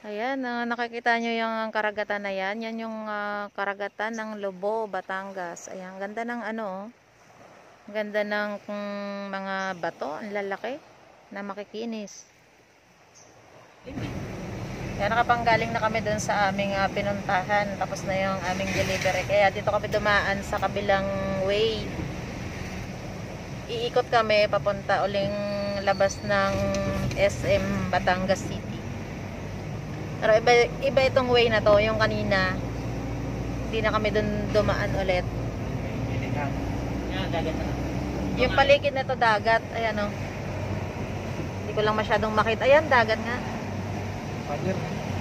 Ayan, nakikita nyo yung karagatan na yan. Yan yung karagatan ng Lobo, Batangas. Ayan, ganda ng ano, oh. Ganda ng mga bato. Ang lalaki na makikinis. Kaya nakapanggaling na kami dun sa aming pinuntahan. Tapos na yung aming delivery. Kaya dito kami dumaan sa kabilang way. Iikot kami papunta uling labas ng SM Batangas City. Pero iba itong way na to, yung kanina hindi na kami dun dumaan ulit. Yung paligid na to dagat, ayan o. Hindi ko lang masyadong makita. Ayan, dagat nga.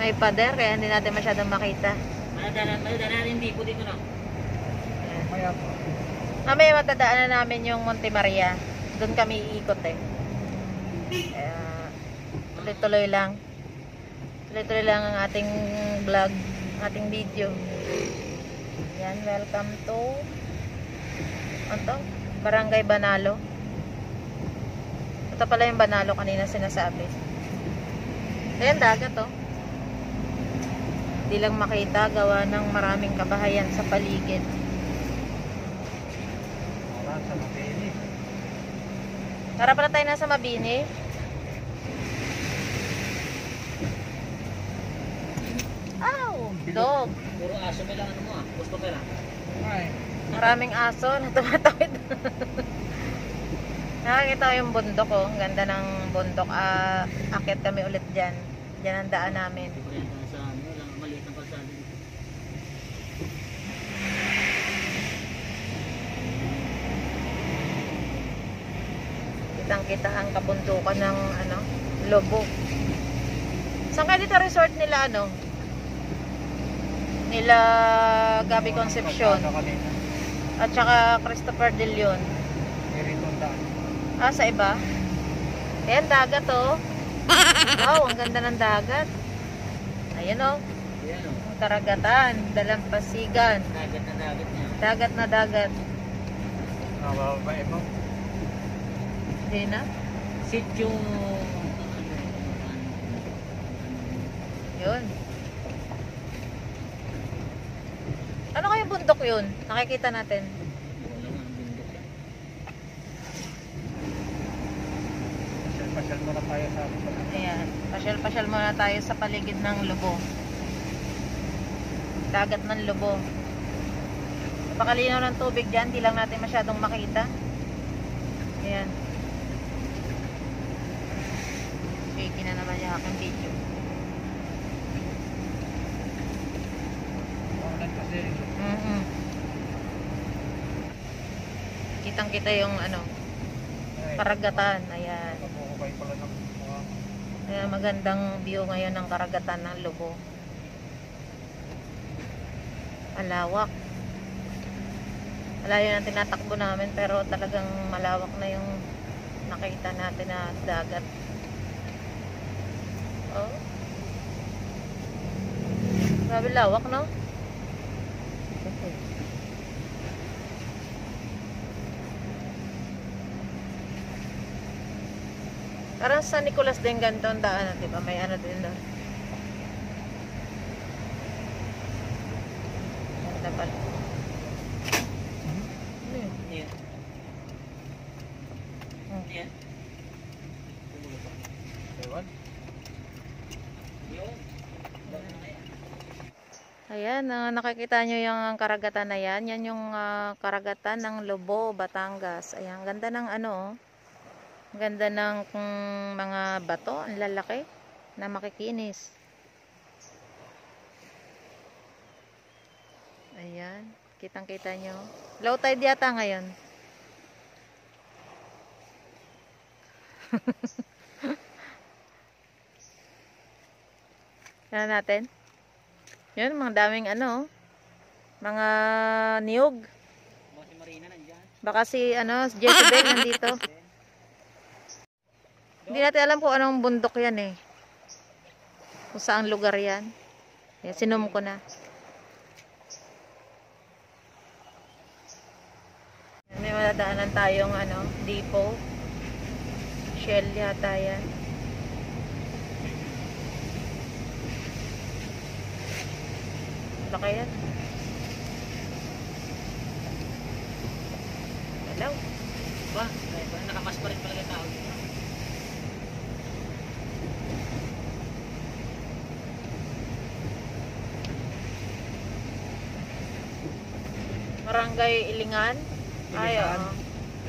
May pader, kaya hindi natin masyadong makita. Madadaanan hindi po dito na. Mamaya matadaanan namin yung Monte Maria. Doon kami iikot eh. Tuloy-tuloy lang. Tuloy-tuloy lang ang ating vlog, ating video. Yan, welcome to Barangay Banalo. Ito pala yung Banalo kanina sinasabi. Ayan, dagat oh. Hindi lang makita, gawa ng maraming kabahayan sa paligid. Tara pala tayo nasa Mabini. Ow! Dog. Puro aso may lang ano mo gusto ka lang. Maraming aso na tumatawid. Nakakita ko yung bundok oh. Ganda ng bundok. Akit kami ulit dyan. Dyan ang daan namin. Sa ano lang maliit ang kalsada dito. Kitang-kita ang kabundukan ng Lobo. Saan kaya dito resort nila nila Gabi Concepcion at saka Christopher De Leon? Sa iba? Ayan, dagat oh. Wow, ang ganda ng dagat. Ayan oh. Ayan o. Ang karagatan, dalampasigan. Dagat na dagat niya. Dagat na dagat. Babae mo. Hindi na? Sityo. Yun. Ano kayong bundok yun? Nakikita natin. Pasyal mo na tayo sa Ayan. Pasyal-pasyal muna tayo sa paligid ng Lobo. Dagat ng Lobo. Napakalinaw ng tubig dyan. Di lang natin masyadong makita. Ayan. Shaky na naman yung aking video. kasi. Kitang-kita yung karagatan. Ayan. Kapukupay pala ng mga. Ayan, magandang view ngayon ng karagatan ng Lobo. Malawak. Malayo na tinatakbo namin pero talagang malawak na yung nakita natin na dagat. Oh. Grabe lawak, no? Parang sa Nicolas din ganito ang daan, di ba? May din doon. Ganda pala. Yan. Yan. Ewan. Yun. Ayan, nakikita nyo yung karagatan na yan. Yan yung karagatan ng Lobo, Batangas. Ayan, ganda ng ganda ng mga bato. Ang lalaki na makikinis. Ayan, kitang-kita nyo. Low tide yata ngayon. Yan natin. Yun, mga daming mga niyog. Si Marina nandiyan. Baka si Jezebel nandito. Hindi natin alam kung anong bundok yan eh. Kung saang lugar yan. Yan, sinum ko na. May madadaanan tayong depot. Shell yata yan. malaki yan. Hello? Ba? Nakamas pa rin pala yung tao dito. Barangay Ilingan? Ay, Ilihan. oo.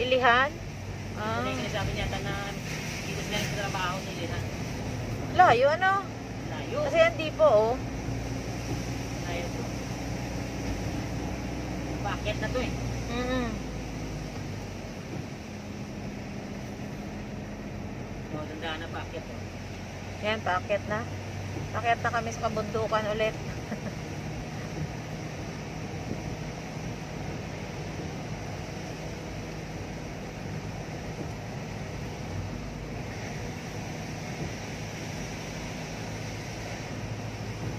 Ilihan? Ito Ah. na yung sinasabi niya na dito sila yung trabaho sa Ilihan. Layo, ano? Layo. Kasi hindi po, oh. Layo to. Bakit na to eh. Mm-mm. Oh, tandaan na bakit oh. Yan, paakyat na. Paakyat na kami sa kabundukan ulit.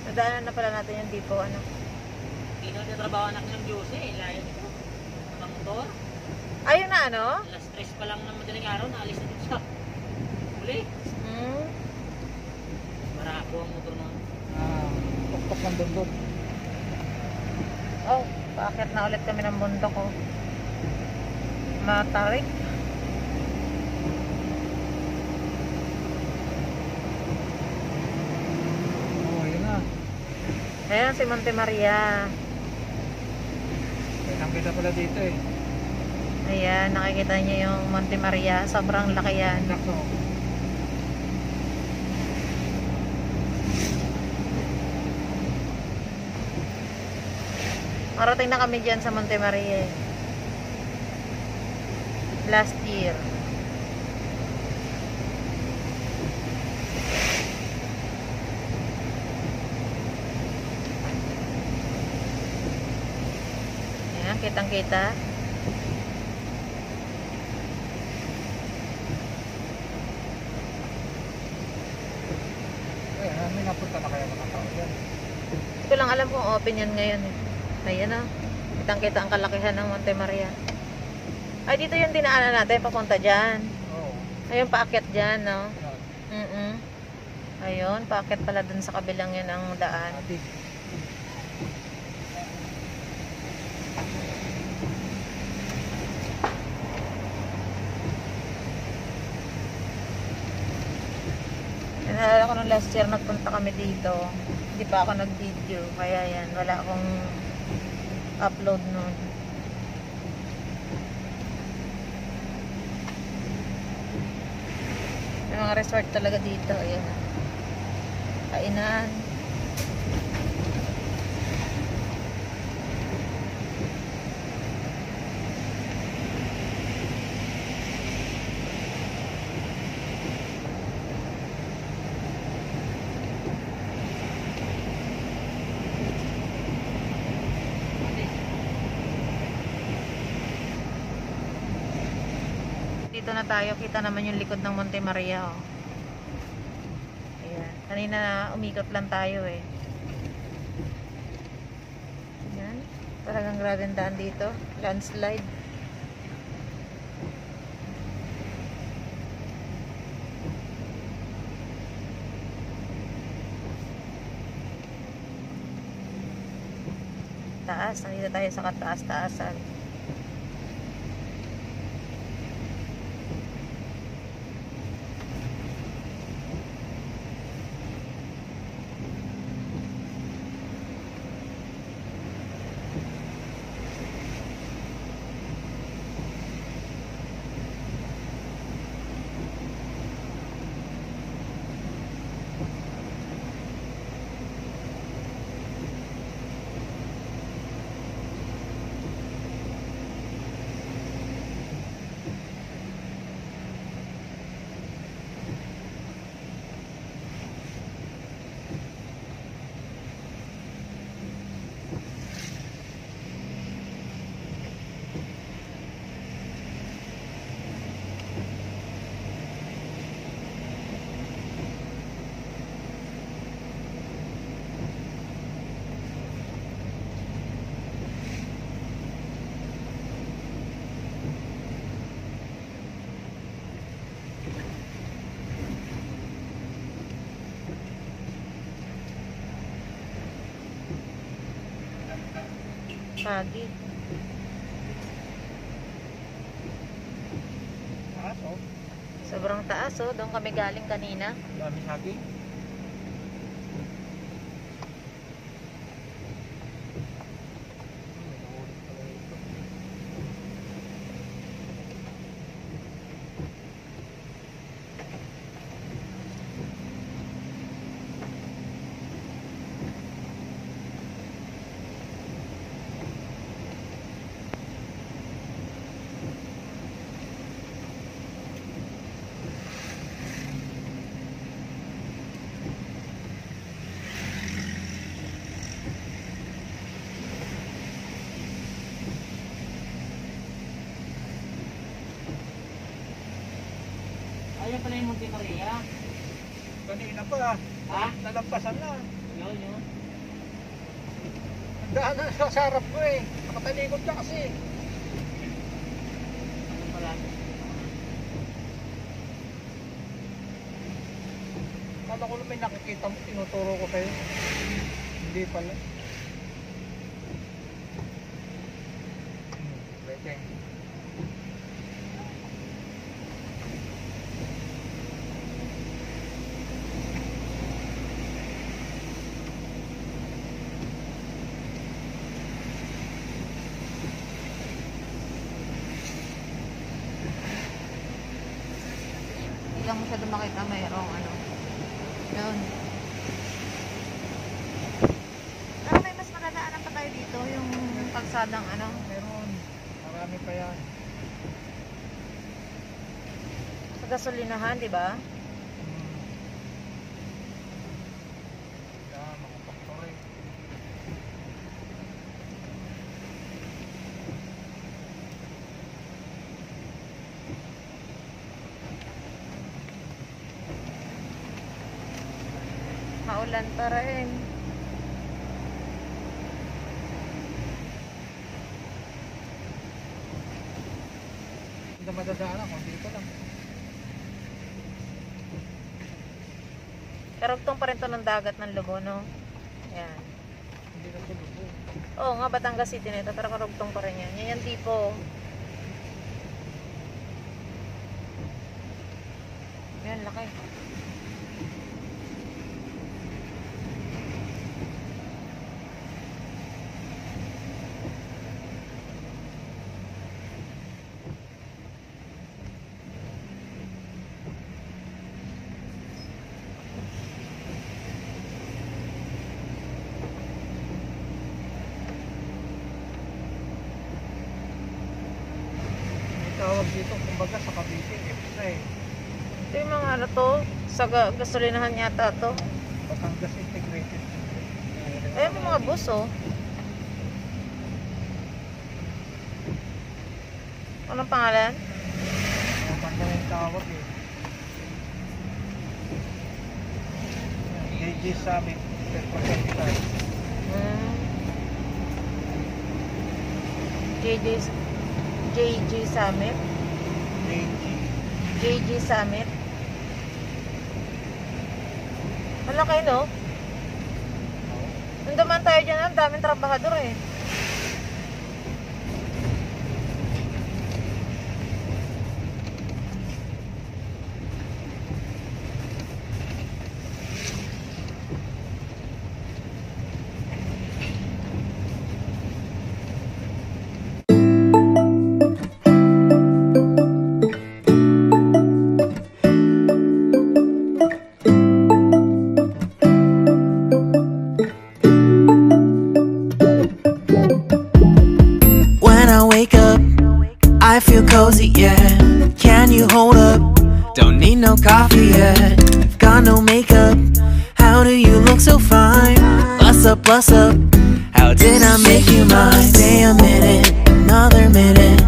Nadaanan na pala natin yung dipo, ano. Hindi na trabaho anak ng Diyos eh. Layo dito. Mga motor. Ayun na, ano? Alas 3 pa lang ng madaling araw. Naalis na dito sa huli. Hmm. Marako ang motor na. Tuktok ng bundok. Oh, paakyat na ulit kami ng bundok, oh. Matarik. Oo, yun na. Ayan, si Monte Maria. Kitang kita pala dito eh. Ayan, nakikita niyo yung Monte Maria. Sobrang laki yan. Nako. Marating na kami dyan sa Monte Maria. Last year. Ayan, kitang-kita. May napunta na kaya mga tao dyan. Hindi ko lang alam kung open yan ngayon. Ayan, ah. Kitang-kita ang kalakihan ng Monte Maria. Ay, dito yung dinaanan natin, papunta dyan. Oo. Ayun, paakyat dyan, no? Yan. Ayun, paakyat pala dun sa kabilang yan ang daan. Ati. Naalala ko nung last year nagpunta kami dito. Hindi pa ako nag-video. Kaya yan, wala akong upload nun. May mga resort talaga dito. Ayan. Kainan. Dito na tayo, kita naman yung likod ng Monte Maria, oh. Ayan. Kanina umikot lang tayo eh. Ayan. Talagang grabe ang daan dito. Landslide. Taas. Nandito tayo sa kataas-taasan. Hagi. Taas, oh. Sobrang taas, oh. Doon kami galing kanina. Daming hagi. Ayan pala yung Monte Maria. Kanina pa, Ha? nalampasan na. Yun, yun. Ang daan na sa sarap ko eh. Nakatalikod ka kasi. Ano pala? Kala ko lang may nakikita mo, tinuturo ko kayo. Hindi pala. Pwede. Hindi lang mo siya makita mayroong ano. Yun. Pero may mas madadaanan pa tayo dito. Yung kalsadang ano. Meron. Marami pa yan. Sa gasolinahan, di ba? Yan, mga factory. Maulan pa rin. Hindi na madadaanan kung dito lang. Karugtong pa rin to ng dagat ng Lobo, no? Yan. Hindi na tulog. Oo nga, Batangas City na ito, pero karugtong pa rin yan. Yan yung tipo. Yan, laki. Tawag dito, kumbaga sa Cavite, extra eh. Ito yung mga ano to, sa gasolinahan yata to. Batangas Integrated. Ayun yung mga bus, oh. Anong pangalan? Matanda yung tawag eh. JJ Summit, Petro 25. JJ Summit. JG. JJ Summit. Malaki, no? Nung dumaan tayo dyan, ang daming trabahador eh. I feel cozy, yeah. Can you hold up? Don't need no coffee yet. I've got no makeup. How do you look so fine? Bust up, bust up. How did I make you mine? Stay a minute, another minute.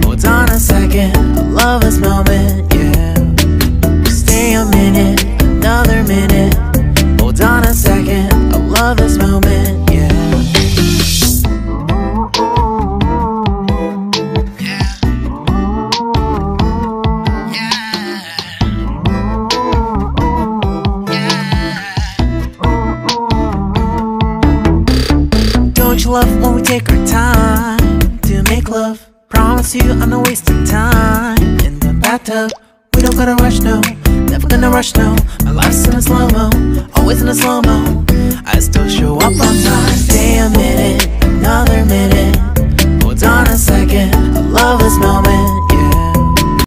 Hold on a second, I love this moment, yeah. Stay a minute, another minute. Hold on a second, I love this moment, yeah. Love when we take our time. love. Promise you I'm not wasting time in the bathtub. We don't gotta rush, no, never gonna rush, no. My life's in a slow-mo, always in a slow-mo. I still show up on time, day and